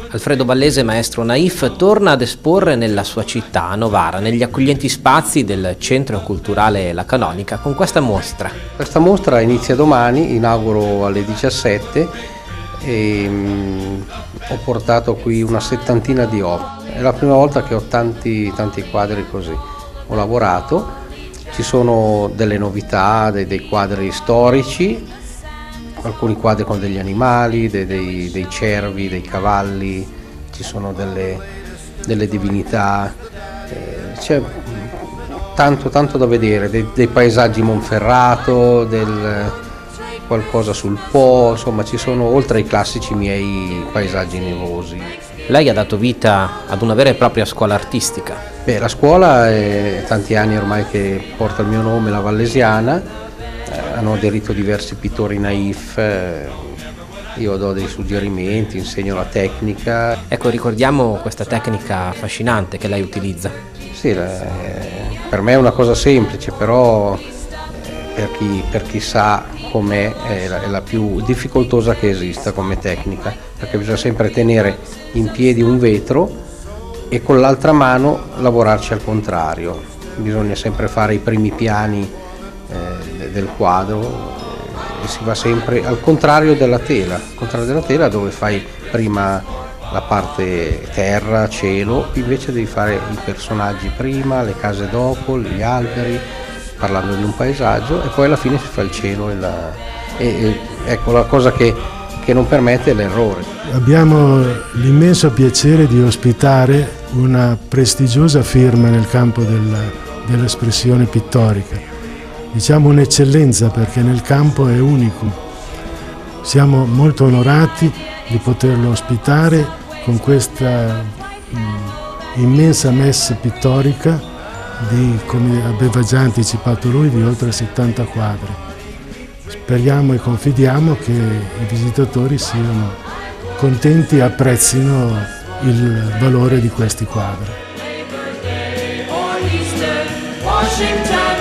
Alfredo Ballese, maestro Naif, torna ad esporre nella sua città, a Novara, negli accoglienti spazi del Centro Culturale La Canonica, con questa mostra. Questa mostra inizia domani, inauguro alle 17 e ho portato qui una settantina di opere. È la prima volta che ho tanti quadri così. Ho lavorato, ci sono delle novità, dei quadri storici, alcuni quadri con degli animali, dei cervi, dei cavalli, ci sono delle divinità, c'è tanto da vedere, dei paesaggi Monferrato, qualcosa sul Po, insomma ci sono, oltre ai classici miei paesaggi nevosi. Lei ha dato vita ad una vera e propria scuola artistica. La scuola è tanti anni ormai che porta il mio nome, la Vallesiana. Hanno aderito diversi pittori naif, io do dei suggerimenti, insegno la tecnica. Ecco, ricordiamo questa tecnica affascinante che lei utilizza. Sì, per me è una cosa semplice, però per chi sa com'è è la più difficoltosa che esista come tecnica, perché bisogna sempre tenere in piedi un vetro e con l'altra mano lavorarci al contrario. Bisogna sempre fare i primi piani del quadro e si va sempre al contrario della tela, dove fai prima la parte terra, cielo, invece devi fare i personaggi prima, le case dopo, gli alberi, parlando di un paesaggio, e poi alla fine si fa il cielo e ecco la cosa che non permette l'errore. Abbiamo l'immenso piacere di ospitare una prestigiosa firma nel campo dell'espressione pittorica. Diciamo un'eccellenza, perché nel campo è unico. Siamo molto onorati di poterlo ospitare con questa immensa messe pittorica come aveva già anticipato lui, di oltre 70 quadri. Speriamo e confidiamo che i visitatori siano contenti e apprezzino il valore di questi quadri. Washington